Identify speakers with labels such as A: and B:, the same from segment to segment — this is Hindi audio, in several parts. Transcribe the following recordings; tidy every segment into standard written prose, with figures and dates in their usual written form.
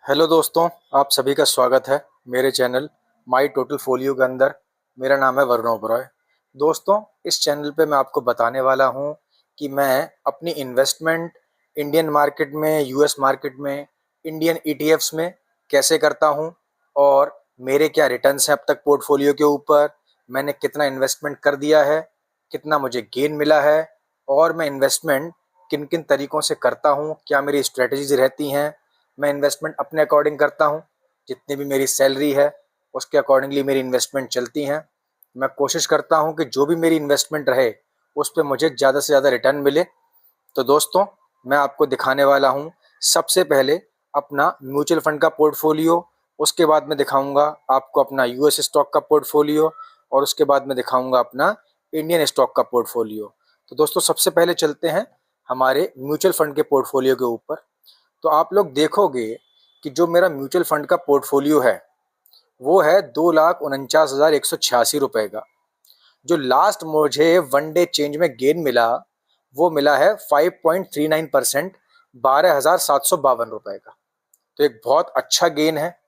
A: हेलो दोस्तों, आप सभी का स्वागत है मेरे चैनल माई टोटल फोलियो के अंदर। मेरा नाम है वरुण ओबरॉय। दोस्तों, इस चैनल पे मैं आपको बताने वाला हूँ कि मैं अपनी इन्वेस्टमेंट इंडियन मार्केट में, यूएस मार्केट में, इंडियन ईटीएफ्स में कैसे करता हूँ और मेरे क्या रिटर्न्स हैं अब तक पोर्टफोलियो के ऊपर, मैंने कितना इन्वेस्टमेंट कर दिया है, कितना मुझे गेन मिला है और मैं इन्वेस्टमेंट किन किन तरीक़ों से करता हूँ, क्या मेरी स्ट्रेटजीज रहती हैं। मैं इन्वेस्टमेंट अपने अकॉर्डिंग करता हूँ, जितनी भी मेरी सैलरी है उसके अकॉर्डिंगली मेरी इन्वेस्टमेंट चलती हैं। मैं कोशिश करता हूँ कि जो भी मेरी इन्वेस्टमेंट रहे उस पे मुझे ज़्यादा से ज़्यादा रिटर्न मिले। तो दोस्तों, मैं आपको दिखाने वाला हूँ सबसे पहले अपना म्यूचुअल फंड का पोर्टफोलियो, उसके बाद मैं दिखाऊंगा आपको अपना यूएस स्टॉक का पोर्टफोलियो और उसके बाद मैं दिखाऊंगा अपना इंडियन स्टॉक का पोर्टफोलियो। तो दोस्तों, सबसे पहले चलते हैं हमारे म्यूचुअल फंड के पोर्टफोलियो के ऊपर। तो आप लोग देखोगे कि जो मेरा म्यूचुअल फंड का पोर्टफोलियो है वो है 2,49,186 रुपए का। जो लास्ट मुझे वन डे चेंज में गेन मिला वो मिला है 5.39%, 12,752 रुपए का। तो एक बहुत अच्छा गेन है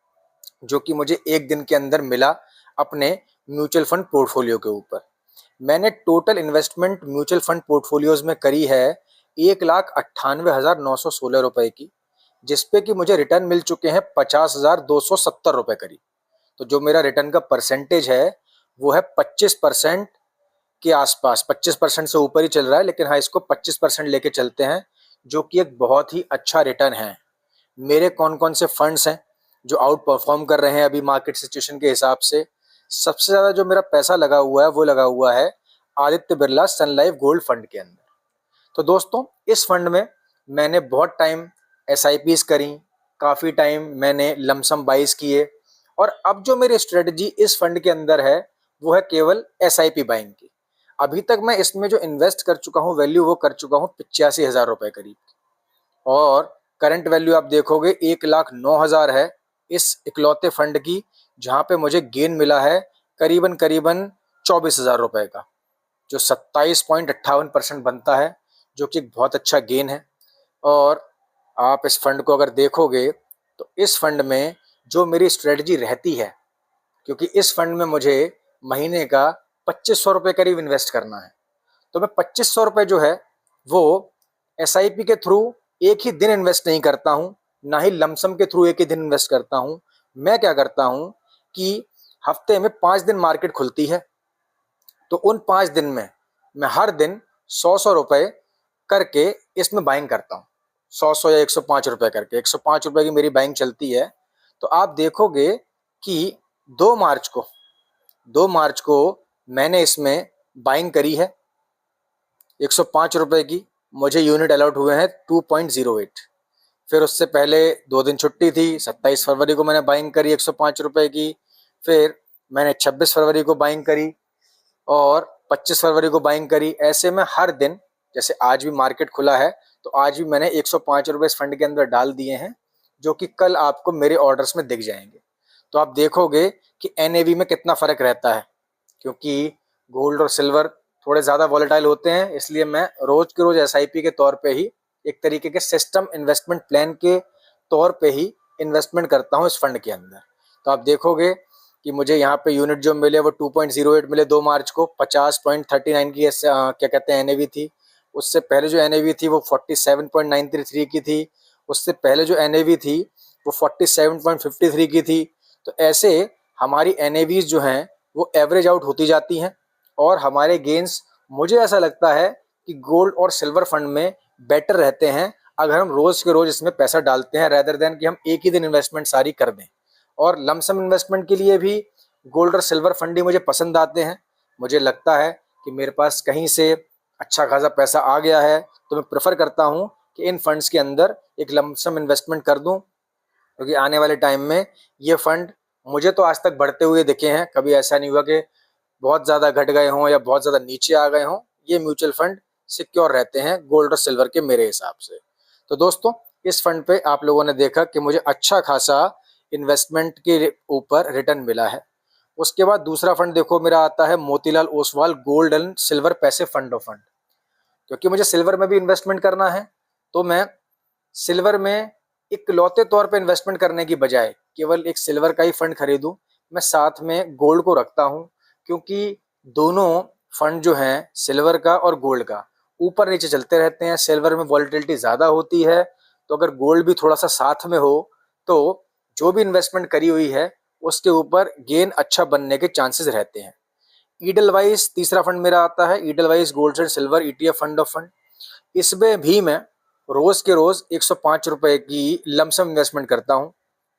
A: जो कि मुझे एक दिन के अंदर मिला अपने म्यूचुअल फंड पोर्टफोलियो के ऊपर। मैंने total investment mutual fund portfolios में करी है 1,98,916 रुपए की, जिसपे कि मुझे रिटर्न मिल चुके हैं 50,270 रुपए करीब। तो जो मेरा रिटर्न का परसेंटेज है वो है 25% के आसपास। 25% से ऊपर ही चल रहा है, लेकिन हाँ, इसको 25% लेके चलते हैं, जो कि एक बहुत ही अच्छा रिटर्न है। मेरे कौन कौन से फंड्स हैं जो आउट परफॉर्म कर रहे हैं अभी मार्केट सिचुएशन के हिसाब से। सबसे ज़्यादा जो मेरा पैसा लगा हुआ है वो लगा हुआ है Aditya Birla Sun life gold fund के अंदर। तो दोस्तों, इस फंड में मैंने बहुत टाइम एसआईपीज करी, काफ़ी टाइम मैंने लमसम बाइज किए और अब जो मेरी स्ट्रेटजी इस फंड के अंदर है वो है केवल एसआईपी बाइंग की। अभी तक मैं इसमें जो इन्वेस्ट कर चुका हूँ वैल्यू वो कर चुका हूँ 85,000 रुपये करीब। और करंट वैल्यू आप देखोगे 1,09,000 है इस इकलौते फंड की, जहाँ पे मुझे गेन मिला है करीबन करीबन 24,000 रुपये का, जो 27.58% बनता है, जो कि एक बहुत अच्छा गेन है। और आप इस फंड को अगर देखोगे तो इस फंड में जो मेरी स्ट्रेटजी रहती है, क्योंकि इस फंड में मुझे महीने का 2,500 रुपये करीब इन्वेस्ट करना है, तो मैं 2,500 रुपये जो है वो एसआईपी के थ्रू एक ही दिन इन्वेस्ट नहीं करता हूँ, ना ही लमसम के थ्रू एक ही दिन इन्वेस्ट करता हूँ। मैं क्या करता हूँ कि हफ्ते में 5 दिन मार्केट खुलती है, तो उन 5 दिन में मैं हर दिन 100-100 रुपये करके इसमें बाइंग करता हूँ। 100 या 105 रुपये करके 105 रुपये की मेरी बाइंग चलती है। तो आप देखोगे कि 2 मार्च को 2 मार्च को मैंने इसमें बाइंग करी है 105 रुपये की। मुझे यूनिट अलाउट हुए हैं 2.08। फिर उससे पहले 2 दिन छुट्टी थी, 27 फरवरी को मैंने बाइंग करी 105 रुपये की। फिर मैंने 26 फरवरी को बाइंग करी और 25 फरवरी को बाइंग करी। ऐसे में हर दिन, जैसे आज भी मार्केट खुला है तो आज भी मैंने 105 रुपये इस फंड के अंदर डाल दिए हैं, जो कि कल आपको मेरे ऑर्डर्स में दिख जाएंगे। तो आप देखोगे कि एनएवी में कितना फ़र्क रहता है, क्योंकि गोल्ड और सिल्वर थोड़े ज़्यादा वॉलेटाइल होते हैं, इसलिए मैं रोज़ के रोज़ एसआईपी के तौर पे ही, एक तरीके के सिस्टम इन्वेस्टमेंट प्लान के तौर पे ही इन्वेस्टमेंट करता हूँ इस फंड के अंदर। तो आप देखोगे कि मुझे यहाँ पे यूनिट जो मिले वो 2.08 मिले 2 मार्च को। 50.39 की क्या कहते हैं एनएवी थी। उससे पहले जो एनएवी थी वो 47.933 की थी। उससे पहले जो एनएवी थी वो 47.53 की थी। तो ऐसे हमारी एनएवीज जो हैं वो एवरेज आउट होती जाती हैं और हमारे गेंस, मुझे ऐसा लगता है कि गोल्ड और सिल्वर फंड में बेटर रहते हैं अगर हम रोज़ के रोज़ इसमें पैसा डालते हैं, रेदर देन कि हम एक ही दिन इन्वेस्टमेंट सारी कर दें। और लमसम इन्वेस्टमेंट के लिए भी गोल्ड और सिल्वर फंड ही मुझे पसंद आते हैं। मुझे लगता है कि मेरे पास कहीं से अच्छा खासा पैसा आ गया है तो मैं प्रेफर करता हूँ कि इन फंड्स के अंदर एक लमसम इन्वेस्टमेंट कर दूँ, क्योंकि आने वाले टाइम में ये फंड मुझे तो आज तक बढ़ते हुए दिखे हैं। कभी ऐसा नहीं हुआ कि बहुत ज़्यादा घट गए हों या बहुत ज़्यादा नीचे आ गए हों। ये म्यूचुअल फंड सिक्योर रहते हैं गोल्ड और सिल्वर के मेरे हिसाब से। तो दोस्तों, इस फंड पे आप लोगों ने देखा कि मुझे अच्छा खासा इन्वेस्टमेंट के ऊपर रिटर्न मिला है। उसके बाद दूसरा फंड देखो मेरा आता है Motilal Oswal gold and silver passive fund of fund. क्योंकि मुझे सिल्वर में भी इन्वेस्टमेंट करना है तो मैं सिल्वर में इकलौते तौर पे इन्वेस्टमेंट करने की बजाय केवल एक सिल्वर का ही फंड खरीदूं, मैं साथ में गोल्ड को रखता हूं, क्योंकि दोनों फंड जो हैं सिल्वर का और गोल्ड का ऊपर नीचे चलते रहते हैं। सिल्वर में वॉलेटिलिटी ज़्यादा होती है, तो अगर गोल्ड भी थोड़ा सा साथ में हो तो जो भी इन्वेस्टमेंट करी हुई है उसके ऊपर गेन अच्छा बनने के चांसेस रहते हैं। ईडलवाइज तीसरा फंड मेरा आता है, Edelweiss gold and silver ETF fund of fund. इसमें भी मैं रोज के रोज 105 रुपए की लमसम इन्वेस्टमेंट करता हूँ,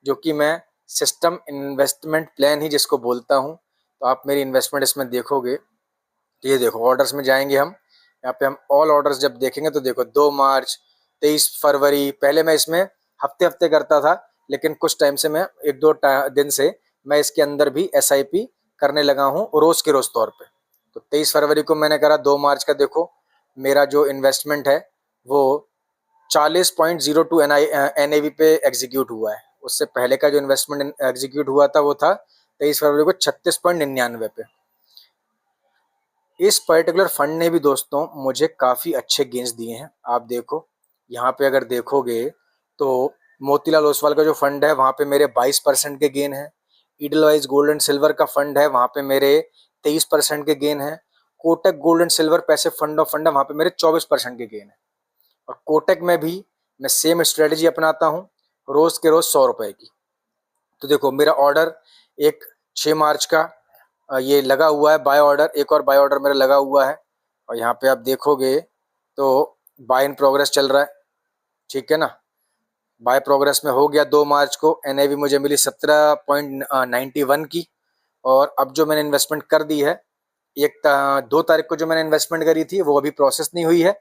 A: जो कि मैं सिस्टम इन्वेस्टमेंट प्लान ही जिसको बोलता हूँ। तो आप मेरी इन्वेस्टमेंट इसमें देखोगे तो ये देखो, ऑर्डर्स में जाएंगे हम, यहाँ पे हम ऑल ऑर्डर्स जब देखेंगे तो देखो 2 मार्च, 23 फरवरी, पहले मैं इसमें हफ्ते हफ्ते करता था, लेकिन कुछ टाइम से मैं एक दो दिन से मैं इसके अंदर भी SIP करने लगा हूँ रोज के रोज तौर पे। तो 23 फरवरी को मैंने करा, 2 मार्च का देखो मेरा जो इन्वेस्टमेंट है वो 40.02 NAV पे एग्जीक्यूट हुआ है। उससे पहले का जो इन्वेस्टमेंट एग्जीक्यूट हुआ था वो था 23 फरवरी को 36.99 पे। इस पर्टिकुलर फंड ने भी दोस्तों मुझे काफ़ी अच्छे गेंस दिए हैं। आप देखो यहाँ पे अगर देखोगे तो मोतीलाल ओसवाल का जो फंड है वहाँ पे मेरे 22% के गेन है। ईडलवाइज गोल्ड एंड सिल्वर का फंड है वहाँ पे मेरे 23% के गेन है। कोटक गोल्ड एंड सिल्वर पैसे फंड ऑफ फंड है वहाँ पे मेरे 24% के गेन है। और कोटक में भी मैं सेम स्ट्रेटजी अपनाता हूँ, रोज के रोज 100 रुपए की। तो देखो मेरा ऑर्डर एक 6 मार्च का ये लगा हुआ है बाय ऑर्डर, एक और बाय ऑर्डर मेरा लगा हुआ है, और यहाँ पे आप देखोगे तो बाय इन प्रोग्रेस चल रहा है, ठीक है ना। बाय प्रोग्रेस में हो गया। 2 मार्च को NAV मुझे मिली 17.91 की, और अब जो मैंने इन्वेस्टमेंट कर दी है 2 तारीख को जो मैंने इन्वेस्टमेंट करी थी वो अभी प्रोसेस नहीं हुई है,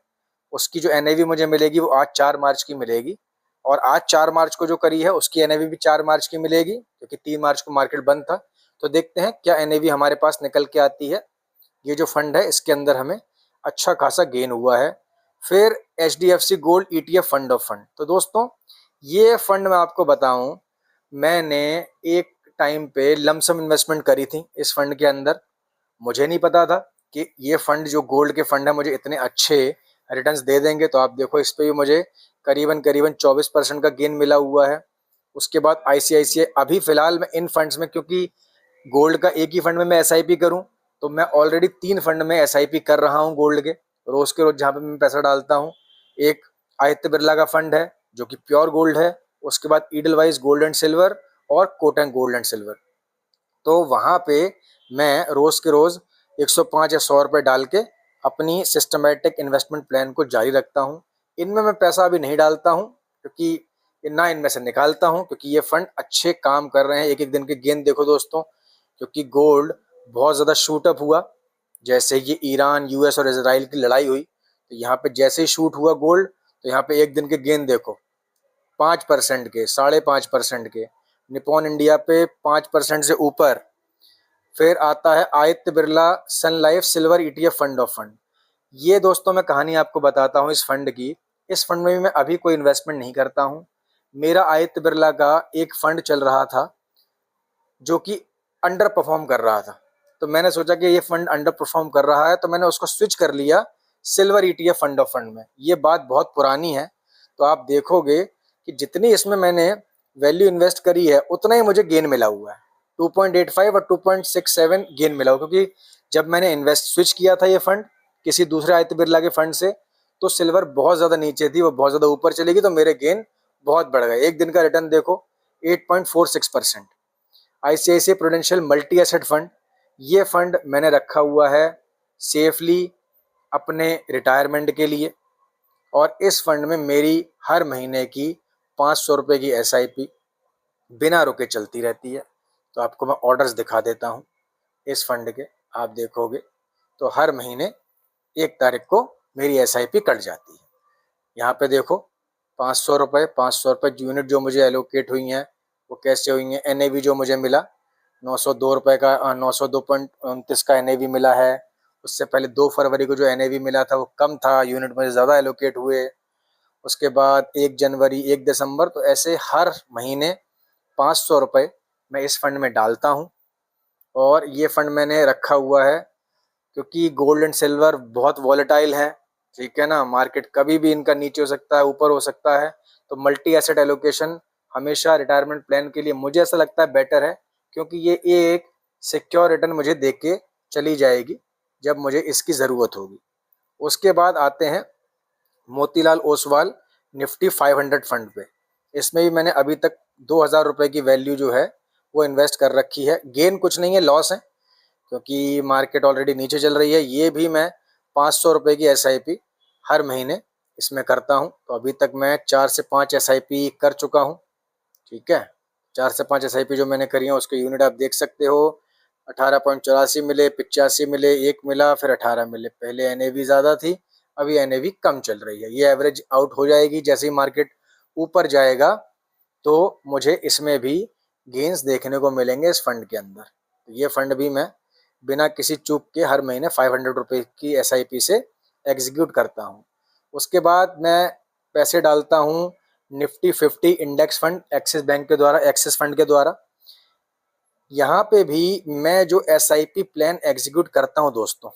A: उसकी जो NAV मुझे मिलेगी वो आज 4 मार्च की मिलेगी। और आज 4 मार्च को जो करी है उसकी NAV भी 4 मार्च की मिलेगी, क्योंकि 3 मार्च को मार्केट बंद था। तो देखते हैं क्या NAV हमारे पास निकल के आती है। ये जो फंड है इसके अंदर हमें अच्छा खासा गेन हुआ है। फिर HDFC gold ETF fund of fund. तो दोस्तों ये फंड मैं आपको बताऊं, मैंने एक टाइम पे लमसम इन्वेस्टमेंट करी थी इस फंड के अंदर। मुझे नहीं पता था कि ये फंड जो गोल्ड के फंड है मुझे इतने अच्छे रिटर्न्स दे देंगे। तो आप देखो इस पे भी मुझे करीबन करीबन 24% का गेन मिला हुआ है। उसके बाद ICICI, अभी फिलहाल मैं इन फंड्स में, क्योंकि गोल्ड का एक ही फंड में मैं SIP करूं तो मैं ऑलरेडी 3 फंड में SIP कर रहा हूं गोल्ड के रोज जहां पे मैं पैसा डालता हूं। एक आदित्य बिरला का फंड है जो कि प्योर गोल्ड है, उसके बाद ईडलवाइज गोल्ड एंड सिल्वर और कोटक गोल्ड एंड सिल्वर। तो वहाँ पे मैं रोज के रोज 105 या 100 रुपये डाल के अपनी सिस्टमेटिक इन्वेस्टमेंट प्लान को जारी रखता हूँ। इनमें मैं पैसा अभी नहीं डालता हूँ, क्योंकि ना इनमें से निकालता हूँ, क्योंकि ये फंड अच्छे काम कर रहे हैं। एक एक दिन के गेन देखो दोस्तों, क्योंकि गोल्ड बहुत ज़्यादा शूट अप हुआ, जैसे ये ईरान US और इसराइल की लड़ाई हुई, तो यहाँ पे जैसे ही शूट हुआ गोल्ड, तो यहाँ पे एक दिन के गेन देखो 5% के, 5.5% के, निपॉन इंडिया पे 5% से ऊपर। फिर आता है Aditya Birla Sun Life silver ETF fund of fund. ये दोस्तों मैं कहानी आपको बताता हूँ इस फंड की। इस फंड में भी मैं अभी कोई इन्वेस्टमेंट नहीं करता हूँ। मेरा आदित्य बिरला का एक फंड चल रहा था जो कि अंडर परफॉर्म कर रहा था, तो मैंने सोचा कि ये फंड अंडर परफॉर्म कर रहा है, तो मैंने उसको स्विच कर लिया silver ETF fund of fund में। ये बात बहुत पुरानी है। तो आप देखोगे कि जितनी इसमें मैंने वैल्यू इन्वेस्ट करी है उतना ही मुझे गेन मिला हुआ है, 2.85 और 2.67 गेन मिला हुआ। क्योंकि जब मैंने इन्वेस्ट स्विच किया था ये फंड किसी दूसरे आदित्य बिरला के फंड से, तो सिल्वर बहुत ज़्यादा नीचे थी, वो बहुत ज़्यादा ऊपर चलेगी, तो मेरे गेन बहुत बढ़ गए। एक दिन का रिटर्न देखो 8.46%। ICICI prudential multi asset fund, ये फंड मैंने रखा हुआ है सेफली अपने रिटायरमेंट के लिए, और इस फंड में मेरी हर महीने की 500 रुपये की SIP बिना रुके चलती रहती है। तो आपको मैं ऑर्डर्स दिखा देता हूँ इस फंड के, आप देखोगे तो हर महीने 1 तारीख को मेरी SIP कट जाती है। यहाँ पे देखो 500 रुपये, 500 रुपये यूनिट जो मुझे एलोकेट हुई हैं वो कैसे हुई हैं। NAV जो मुझे मिला 902 रुपये का, 902.29 का NAV मिला है। उससे पहले 2 फरवरी को जो NAV मिला था वो कम था, यूनिट मुझे ज़्यादा एलोकेट हुए। उसके बाद 1 जनवरी, 1 दिसंबर, तो ऐसे हर महीने 500 रुपये मैं इस फंड में डालता हूँ। और ये फंड मैंने रखा हुआ है क्योंकि गोल्ड एंड सिल्वर बहुत वॉलेटाइल है, ठीक है ना। मार्केट कभी भी इनका नीचे हो सकता है, ऊपर हो सकता है। तो मल्टी एसेट एलोकेशन हमेशा रिटायरमेंट प्लान के लिए मुझे ऐसा लगता है बेटर है, क्योंकि ये एक सिक्योर रिटर्न मुझे दे के चली जाएगी जब मुझे इसकी ज़रूरत होगी। उसके बाद आते हैं मोतीलाल ओसवाल निफ्टी 500 फंड पे। इसमें भी मैंने अभी तक 2000 रुपये की वैल्यू जो है वो इन्वेस्ट कर रखी है। गेन कुछ नहीं है, लॉस है, क्योंकि मार्केट ऑलरेडी नीचे चल रही है। ये भी मैं 500 रुपये की SIP हर महीने इसमें करता हूँ। तो अभी तक मैं 4 से 5 SIP कर चुका हूँ। ठीक है, 4 से 5 SIP जो मैंने करी है उसके यूनिट आप देख सकते हो। 18.84 मिले, 85 मिले, 1 मिला, फिर 18 मिले। पहले NAV ज़्यादा थी, अभी NAV कम चल रही है। ये एवरेज आउट हो जाएगी जैसे ही मार्केट ऊपर जाएगा, तो मुझे इसमें भी गेंस देखने को मिलेंगे इस फंड के अंदर। तो ये फंड भी मैं बिना किसी चूक के हर महीने 500 रुपये की SIP से एग्जीक्यूट करता हूँ। उसके बाद मैं पैसे डालता हूँ Nifty 50 index fund axis bank के द्वारा, एक्सिस फंड के द्वारा। यहाँ पे भी मैं जो SIP प्लान एग्जीक्यूट करता हूँ दोस्तों,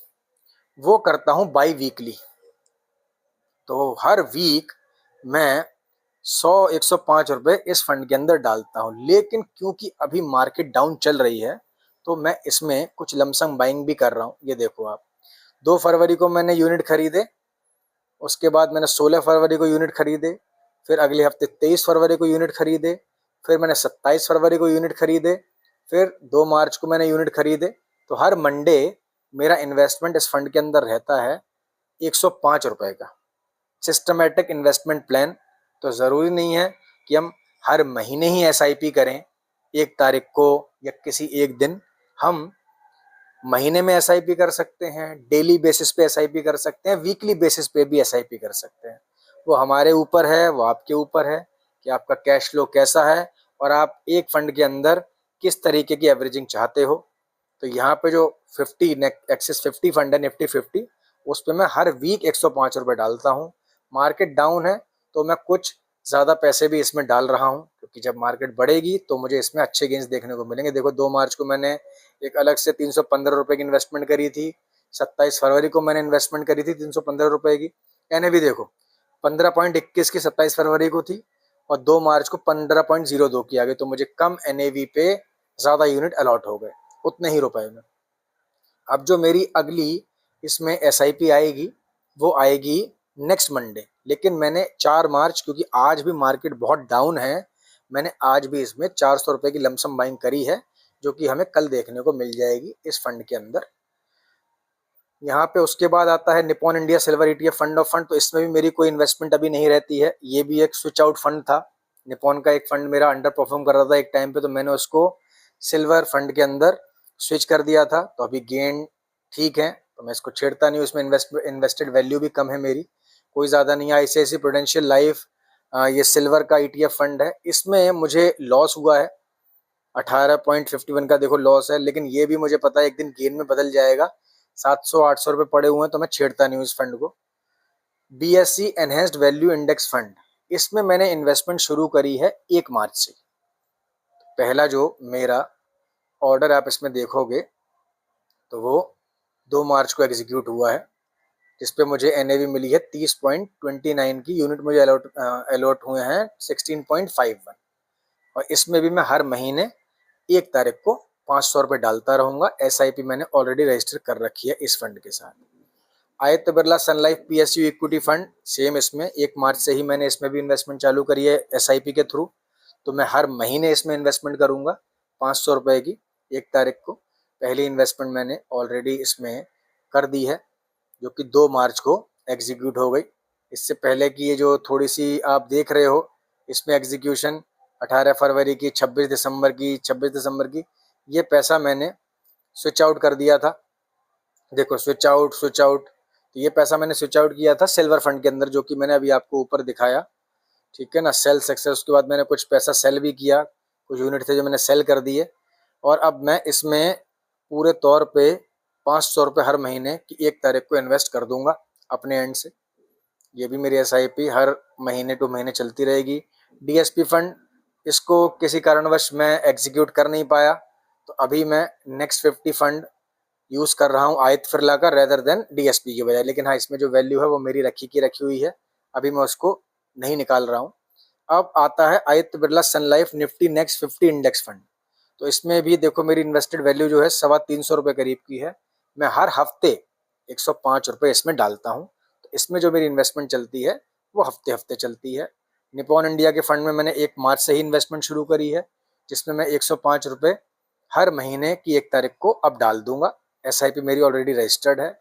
A: वो करता हूँ बाई वीकली। तो हर वीक मैं 100-105 रुपये इस फंड के अंदर डालता हूँ। लेकिन क्योंकि अभी मार्केट डाउन चल रही है, तो मैं इसमें कुछ लमसम बाइंग भी कर रहा हूँ। ये देखो आप, 2 फरवरी को मैंने यूनिट खरीदे, उसके बाद मैंने 16 फरवरी को यूनिट खरीदे, फिर अगले हफ्ते 23 फरवरी को यूनिट खरीदे, फिर मैंने 27 फरवरी को यूनिट खरीदे, फिर 2 मार्च को मैंने यूनिट खरीदे। तो हर मंडे मेरा इन्वेस्टमेंट इस फंड के अंदर रहता है 105 रुपये का, सिस्टमेटिक इन्वेस्टमेंट प्लान। तो ज़रूरी नहीं है कि हम हर महीने ही SIP करें 1 तारीख को या किसी एक दिन। हम महीने में SIP कर सकते हैं, डेली बेसिस पे SIP कर सकते हैं, वीकली बेसिस पे भी SIP कर सकते हैं। वो हमारे ऊपर है, वो आपके ऊपर है कि आपका कैश फ्लो कैसा है और आप एक फंड के अंदर किस तरीके की एवरेजिंग चाहते हो। तो यहाँ पे जो 50 एक्सिस 50 फंड है, निफ्टी 50, उस पर मैं हर वीक 105 रुपये डालता हूँ। मार्केट डाउन है तो मैं कुछ ज़्यादा पैसे भी इसमें डाल रहा हूँ, क्योंकि जब मार्केट बढ़ेगी तो मुझे इसमें अच्छे गेंस देखने को मिलेंगे। देखो 2 मार्च को मैंने एक अलग से 315 रुपये की इन्वेस्टमेंट करी थी, 27 फरवरी को मैंने इन्वेस्टमेंट करी थी 315 रुपये की। NAV देखो 15.21 की 27 फरवरी को थी, और 2 मार्च को 15.02 की आ गई। तो मुझे कम NAV पे ज़्यादा यूनिट अलॉट हो गए उतने ही रुपए में। अब जो मेरी अगली इसमें SIP आएगी, वो आएगी नेक्स्ट मंडे। लेकिन मैंने 4 मार्च, क्योंकि आज भी मार्केट बहुत डाउन है, मैंने आज भी इसमें 400 रुपये की लमसम बाइंग करी है, जो कि हमें कल देखने को मिल जाएगी इस फंड के अंदर। यहाँ पे उसके बाद आता है Nippon India silver ETF fund of fund. तो इसमें भी मेरी कोई इन्वेस्टमेंट अभी नहीं रहती है। ये भी एक स्विच आउट फंड था। निपॉन का एक फंड मेरा अंडर परफॉर्म कर रहा था एक टाइम पे, तो मैंने उसको सिल्वर फंड के अंदर स्विच कर दिया था। तो अभी गेन ठीक है, तो मैं इसको छेड़ता नहीं हूँ। इसमें इन्वेस्टेड वैल्यू भी कम है मेरी, कोई ज़्यादा नहीं है। ICICI प्रूडेंशियल लाइफ, ये सिल्वर का ETF फंड है, इसमें मुझे लॉस हुआ है 18.51 का, देखो लॉस है। लेकिन ये भी मुझे पता है एक दिन गेन में बदल जाएगा। 700-800 रुपये पड़े हुए हैं, तो मैं छेड़ता नहीं हूँ इस फंड को। BSE enhanced value index fund, इसमें मैंने इन्वेस्टमेंट शुरू करी है 1 मार्च से। पहला जो मेरा ऑर्डर आप इसमें देखोगे तो वो 2 मार्च को एग्जीक्यूट हुआ है, जिसपे मुझे NAV मिली है 30.29 की। यूनिट मुझे अलॉट हुए हैं 16.51। और इसमें भी मैं हर महीने 1 तारीख को 500 रुपये डालता रहूँगा। SIP मैंने ऑलरेडी रजिस्टर कर रखी है इस फंड के साथ। Aditya Birla Sun Life PSU equity fund, same इसमें 1 मार्च से ही मैंने इसमें भी इन्वेस्टमेंट चालू करी है SIP के थ्रू। तो मैं हर महीने इसमें इन्वेस्टमेंट करूँगा 500 रुपये की 1 तारीख को। पहली इन्वेस्टमेंट मैंने ऑलरेडी इसमें कर दी है, जो कि 2 मार्च को एग्जीक्यूट हो गई। इससे पहले की ये जो थोड़ी सी आप देख रहे हो, इसमें एग्जीक्यूशन 18 फरवरी की, 26 दिसंबर की, 26 दिसंबर की, ये पैसा मैंने स्विच आउट कर दिया था। देखो स्विच आउट स्विच आउट, तो ये पैसा मैंने स्विच आउट किया था सिल्वर फंड के अंदर, जो कि मैंने अभी आपको ऊपर दिखाया। ठीक है ना, सेल सक्सेस। उसके बाद मैंने कुछ पैसा सेल भी किया, कुछ यूनिट थे जो मैंने सेल कर दिए। और अब मैं इसमें पूरे तौर पे 500 रुपये हर महीने की 1 तारीख को इन्वेस्ट कर दूंगा अपने एंड से। ये भी मेरी SIP हर महीने टू महीने चलती रहेगी। DSP फंड, इसको किसी कारणवश मैं एग्जीक्यूट कर नहीं पाया, तो अभी मैं नेक्स्ट 50 फंड यूज़ कर रहा हूँ आदित्य बिरला का रेदर देन डीएसपी की बजाय। लेकिन हाँ, इसमें जो वैल्यू है वो मेरी रखी की रखी हुई है, अभी मैं उसको नहीं निकाल रहा हूँ। अब आता है Aditya Birla Sun Life Nifty next 50 index fund. तो इसमें भी देखो मेरी इन्वेस्टेड वैल्यू जो है 325 करीब की है। मैं हर हफ्ते 105 इसमें डालता हूँ। तो इसमें जो मेरी इन्वेस्टमेंट चलती है वो हफ्ते हफ्ते चलती है। निपॉन इंडिया के फंड में मैंने 1 मार्च से ही इन्वेस्टमेंट शुरू करी है, जिसमें मैं 105 हर महीने की 1 तारीख को अब डाल दूंगा। SIP मेरी ऑलरेडी रजिस्टर्ड है।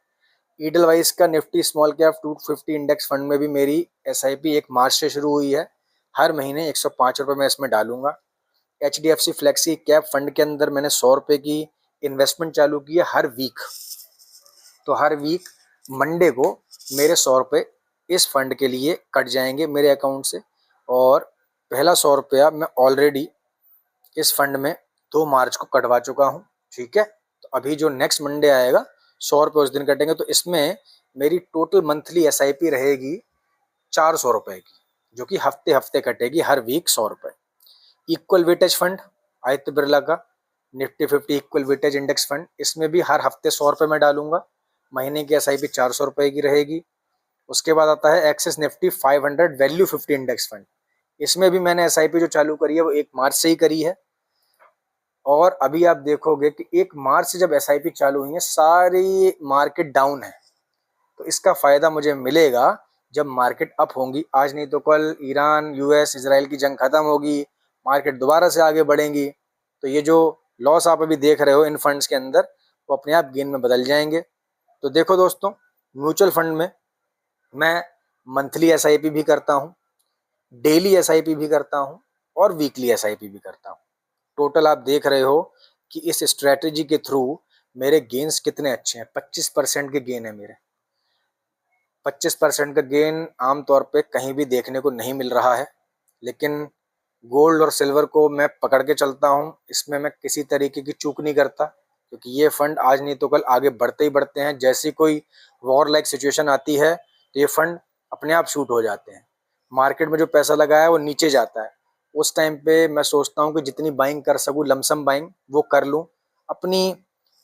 A: ईडलवाइज का Nifty small cap 250 index fund में भी मेरी SIP 1 मार्च से शुरू हुई है। हर महीने 105 मैं इसमें डालूंगा। HDFC फ्लेक्सी कैप फंड के अंदर मैंने 100 की इन्वेस्टमेंट चालू की है हर वीक। तो हर वीक मंडे को मेरे 100 इस फंड के लिए कट जाएंगे मेरे अकाउंट से। और पहला 100 मैं ऑलरेडी इस फंड में 2 मार्च को कटवा चुका हूँ। ठीक है, तो अभी जो नेक्स्ट मंडे आएगा 100 उस दिन कटेंगे। तो इसमें मेरी टोटल मंथली SIP रहेगी 400 की, जो कि हफ्ते हफ्ते कटेगी, हर week 100। Equal weightage fund Aditya Birla का Nifty 50 equal weightage index fund, इसमें भी हर हफ्ते 100 मैं डालूंगा। महीने की SIP 400 की रहेगी। उसके बाद आता है axis Nifty 500 value 50 index fund. इसमें भी मैंने SIP जो चालू करी है वो 1 मार्च से ही करी है। और अभी आप देखोगे कि 1 मार्च से जब SIP चालू हुई है सारी मार्केट डाउन है। तो इसका फायदा मुझे मिलेगा जब मार्केट अप होंगी। आज नहीं तो कल ईरान US इसराइल की जंग खत्म होगी, मार्केट दोबारा से आगे बढ़ेंगी। तो ये जो लॉस आप अभी देख रहे हो इन फंड्स के अंदर, वो अपने आप गेन में बदल जाएंगे। तो देखो दोस्तों, म्यूचुअल फंड में मैं मंथली SIP भी करता हूँ, डेली SIP भी करता हूँ और वीकली SIP भी करता हूँ। टोटल आप देख रहे हो कि इस स्ट्रैटेजी के थ्रू मेरे गेन्स कितने अच्छे हैं। 25% के गेन है मेरे। 25% का गेन आमतौर पे कहीं भी देखने को नहीं मिल रहा है। लेकिन गोल्ड और सिल्वर को मैं पकड़ के चलता हूँ, इसमें मैं किसी तरीके की चूक नहीं करता, क्योंकि ये फंड आज नहीं तो कल आगे बढ़ते ही बढ़ते हैं। जैसी कोई वॉर लाइक सिचुएशन आती है तो ये फंड अपने आप शूट हो जाते हैं। मार्केट में जो पैसा लगाया है वो नीचे जाता है। उस टाइम पे मैं सोचता हूँ कि जितनी बाइंग कर सकूँ, लमसम बाइंग वो कर लूँ अपनी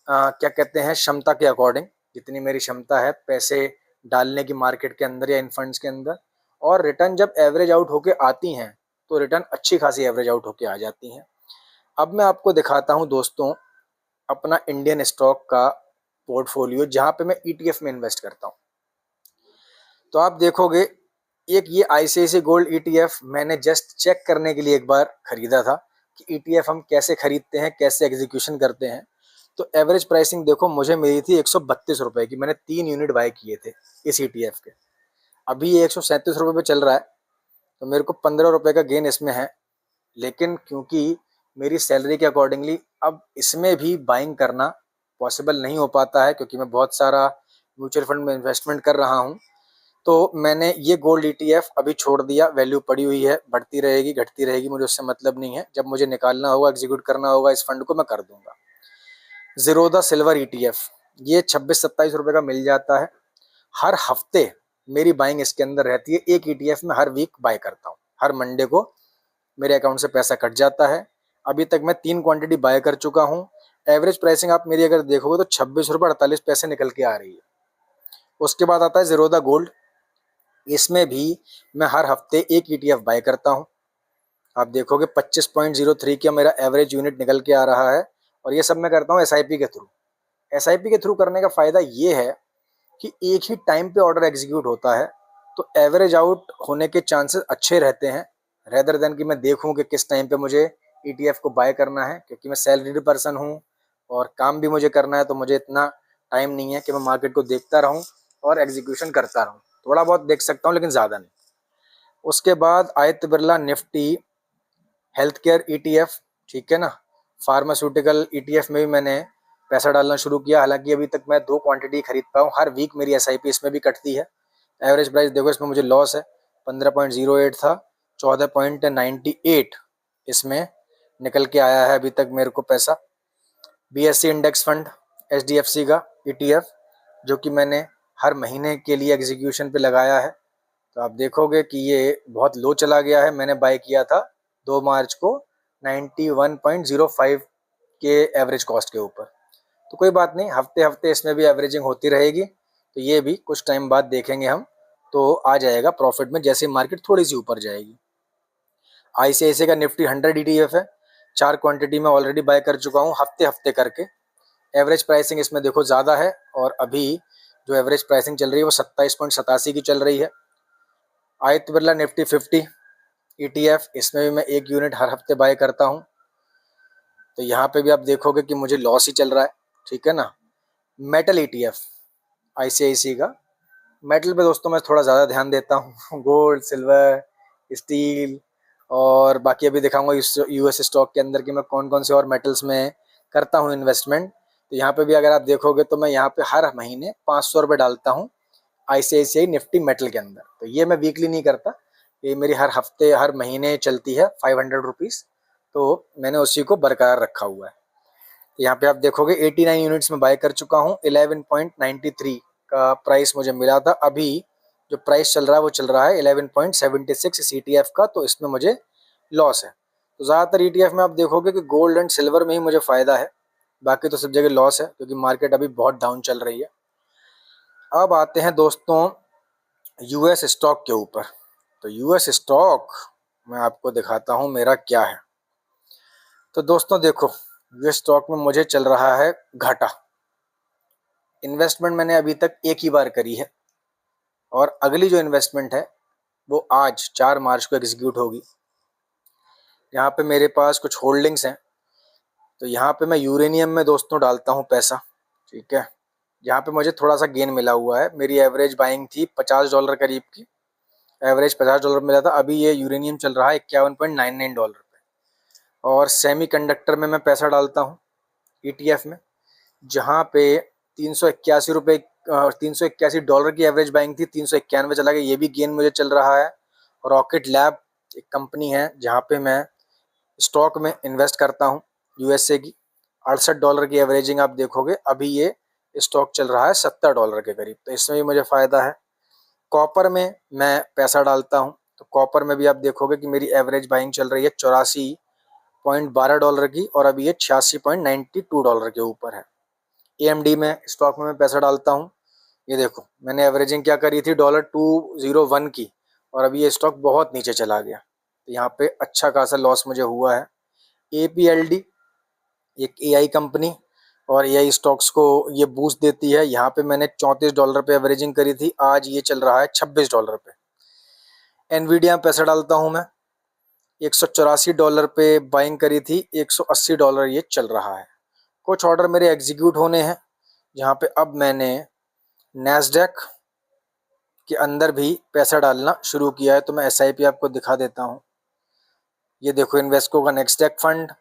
A: क्या कहते हैं क्षमता के अकॉर्डिंग। जितनी मेरी क्षमता है पैसे डालने की मार्केट के अंदर या इन फंड्स के अंदर, और रिटर्न जब एवरेज आउट होके आती हैं तो रिटर्न अच्छी खासी एवरेज आउट होके आ जाती हैं। अब मैं आपको दिखाता हूं दोस्तों अपना इंडियन स्टॉक का पोर्टफोलियो, जहां पे मैं ETF में इन्वेस्ट करता हूं। तो आप देखोगे एक ये ICICI गोल्ड ETF मैंने जस्ट चेक करने के लिए एक बार खरीदा था कि ETF हम कैसे खरीदते हैं, कैसे एग्जीक्यूशन करते हैं। तो एवरेज प्राइसिंग देखो मुझे मिली थी 132 की। मैंने 3 यूनिट बाय किए थे इस ETF के। अभी ये 137 पे चल रहा है, तो मेरे को 15 का गेन इसमें है। लेकिन क्योंकि मेरी सैलरी के अकॉर्डिंगली अब इसमें भी बाइंग करना पॉसिबल नहीं हो पाता है, क्योंकि मैं बहुत सारा म्यूचुअल फंड में इन्वेस्टमेंट कर रहा हूँ। तो मैंने ये गोल्ड ETF अभी छोड़ दिया। वैल्यू पड़ी हुई है, बढ़ती रहेगी घटती रहेगी, मुझे उससे मतलब नहीं है। जब मुझे निकालना होगा, एग्जीक्यूट करना होगा इस फंड को, मैं कर दूंगा। जीरोधा सिल्वर ETF ये 26-27 का मिल जाता है। हर हफ्ते मेरी बाइंग इसके अंदर रहती है। एक ETF में हर वीक बाय करता हूँ। हर मंडे को मेरे अकाउंट से पैसा कट जाता है। अभी तक मैं 3 क्वांटिटी बाय कर चुका हूँ। एवरेज प्राइसिंग आप मेरी अगर देखोगे तो 26 रुपये 48 पैसे निकल के आ रही है। उसके बाद आता है जीरोधा गोल्ड। इसमें भी मैं हर हफ्ते एक ETF बाय करता हूँ। आप देखोगे 25.03 का मेरा एवरेज यूनिट निकल के आ रहा है। और ये सब मैं करता हूँ SIP के थ्रू। SIP के थ्रू करने का फायदा ये है कि एक ही टाइम पे ऑर्डर एग्जीक्यूट होता है, तो एवरेज आउट होने के चांसेस अच्छे रहते हैं, रेदर देन कि मैं देखूं कि किस टाइम पे मुझे ETF को बाय करना है। क्योंकि मैं सैलरीड पर्सन हूं और काम भी मुझे करना है, तो मुझे इतना टाइम नहीं है कि मैं मार्केट को देखता रहूं और एग्जीक्यूशन करता रहूं। थोड़ा बहुत देख सकता हूं लेकिन ज़्यादा नहीं। उसके बाद Aditya Birla Nifty health care ETF, ठीक है ना। फार्मास्यूटिकल ETF में भी मैंने पैसा डालना शुरू किया। हालांकि अभी तक मैं 2 क्वांटिटी खरीद पाया हूँ। हर वीक मेरी SIP इसमें भी कटती है। एवरेज प्राइस देखो इसमें मुझे लॉस है, 15.08 था, 14.98 इसमें निकल के आया है अभी तक मेरे को पैसा। BSE इंडेक्स फंड HDFC का ETF, जो कि मैंने हर महीने के लिए एग्जीक्यूशन पे लगाया है। तो आप देखोगे कि ये बहुत लो चला गया है। मैंने बाय किया था 2 मार्च को 91.05 के एवरेज कॉस्ट के ऊपर। तो कोई बात नहीं, हफ्ते हफ्ते इसमें भी एवरेजिंग होती रहेगी। तो ये भी कुछ टाइम बाद देखेंगे हम, तो आ जाएगा प्रॉफिट में जैसे मार्केट थोड़ी सी ऊपर जाएगी। आईसीआईसी का निफ्टी 100 ईटीएफ है, 4 क्वांटिटी में ऑलरेडी बाय कर चुका हूँ हफ्ते हफ्ते करके। एवरेज प्राइसिंग इसमें देखो ज़्यादा है, और अभी जो एवरेज प्राइसिंग चल रही है वो 27.87 की चल रही है। आदित्य बिरला निफ्टी 50 ईटीएफ, इसमें भी मैं 1 यूनिट हर हफ्ते बाय करता हूँ। तो यहाँ पे भी आप देखोगे कि मुझे लॉस ही चल रहा है, ठीक है ना। मेटल ईटीएफ आईसीआईसी का, मेटल पे दोस्तों मैं थोड़ा ज़्यादा ध्यान देता हूँ गोल्ड, सिल्वर, स्टील, और बाकी अभी दिखाऊंगा यूएस स्टॉक के अंदर कि मैं कौन कौन से और मेटल्स में करता हूँ इन्वेस्टमेंट। तो यहाँ पे भी अगर आप देखोगे तो मैं यहाँ पे हर महीने 500 रुपये डालता हूँ आईसीआईसीआई निफ्टी मेटल के अंदर। तो ये मैं वीकली नहीं करता, ये मेरी हर हफ्ते हर महीने चलती है 500 रुपीज़। तो मैंने उसी को बरकरार रखा हुआ है। तो यहाँ पे आप देखोगे 89 यूनिट्स में बाय कर चुका हूँ, 11.93 का प्राइस मुझे मिला था। अभी जो प्राइस चल रहा है वो चल रहा है 11.76 इस ईटीएफ का, तो इसमें मुझे लॉस है। तो ज़्यादातर ईटीएफ में आप देखोगे कि गोल्ड एंड सिल्वर में ही मुझे फ़ायदा है, बाकी तो सब जगह लॉस है क्योंकि मार्केट अभी बहुत डाउन चल रही है। अब आते हैं दोस्तों यूएस स्टॉक के ऊपर। तो यूएस स्टॉक मैं आपको दिखाता हूँ मेरा क्या है। तो दोस्तों देखो, यूएस स्टॉक में मुझे चल रहा है घाटा। इन्वेस्टमेंट मैंने अभी तक एक ही बार करी है, और अगली जो इन्वेस्टमेंट है वो आज 4 मार्च को एग्जीक्यूट होगी। यहाँ पे मेरे पास कुछ होल्डिंग्स हैं, तो यहाँ पे मैं यूरेनियम में दोस्तों डालता हूँ पैसा, ठीक है। यहाँ पे मुझे थोड़ा सा गेन मिला हुआ है, मेरी एवरेज बाइंग थी $50 करीब की, एवरेज $50 मिला था। अभी ये यूरेनियम चल रहा है $51.99 पे। और सेमीकंडक्टर में मैं पैसा डालता हूँ ईटीएफ में, जहाँ पे $381 $381 की एवरेज बाइंग थी, 391 चला गया, ये भी गेन मुझे चल रहा है। रॉकेट लैब एक कंपनी है जहाँ पे मैं स्टॉक में इन्वेस्ट करता हूँ यूएसए की, $68 की एवरेजिंग आप देखोगे। अभी ये स्टॉक चल रहा है $70 के करीब, तो इसमें भी मुझे फ़ायदा है। कॉपर में मैं पैसा डालता हूँ, तो कॉपर में भी आप देखोगे कि मेरी एवरेज बाइंग चल रही है $84.12 की, और अभी ये $86.92 के ऊपर है। एएमडी में स्टॉक में मैं पैसा डालता हूँ, ये देखो मैंने एवरेजिंग क्या करी थी $201 की, और अभी ये स्टॉक बहुत नीचे चला गया, तो यहाँ पे अच्छा खासा लॉस मुझे हुआ है। एपीएलडी एक एआई कंपनी, और एआई स्टॉक्स को ये बूस्ट देती है। यहाँ पे मैंने $34 पे एवरेजिंग करी थी, आज ये चल रहा है $26 पे। एनवीडिया में पैसा डालता हूँ मैं, $184 पे बाइंग करी थी, $180 ये चल रहा है। कुछ ऑर्डर मेरे एग्जीक्यूट होने हैं, जहाँ पे अब मैंने नैस्डैक के अंदर भी पैसा डालना शुरू किया है। तो मैं एसआईपी आपको दिखा देता हूँ। ये देखो इन्वेस्को का नेक्स्टैक फंड,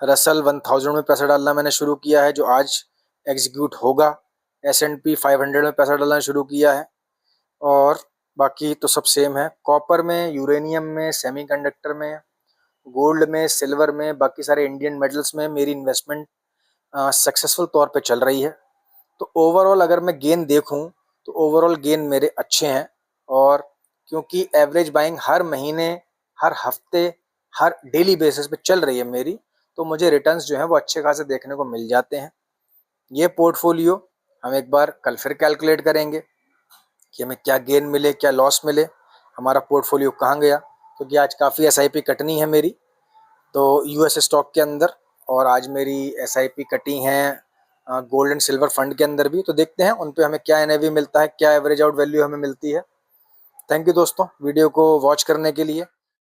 A: रसल 1000 में पैसा डालना मैंने शुरू किया है, जो आज एग्जीक्यूट होगा। S&P 500 में पैसा डालना शुरू किया है, और बाकी तो सब सेम है। कॉपर में, यूरेनियम में, सेमीकंडक्टर में, गोल्ड में, सिल्वर में, बाकी सारे इंडियन मेटल्स में मेरी इन्वेस्टमेंट सक्सेसफुल तौर पे चल रही है। तो ओवरऑल अगर मैं गेन देखूं तो ओवरऑल गेन मेरे अच्छे हैं, और क्योंकि एवरेज बाइंग हर महीने, हर हफ्ते, हर डेली बेसिस पे चल रही है मेरी, तो मुझे रिटर्न्स जो हैं वो अच्छे खासे देखने को मिल जाते हैं। ये पोर्टफोलियो हम एक बार कल फिर कैलकुलेट करेंगे कि हमें क्या गेन मिले, क्या लॉस मिले, हमारा पोर्टफोलियो कहाँ गया, क्योंकि आज काफ़ी एसआईपी कटनी है मेरी तो यूएस स्टॉक के अंदर, और आज मेरी एसआईपी कटी हैं गोल्ड एंड सिल्वर फंड के अंदर भी। तो देखते हैं उन पे हमें क्या एनएवी मिलता है, क्या एवरेज आउट वैल्यू हमें मिलती है। थैंक यू दोस्तों वीडियो को वॉच करने के लिए।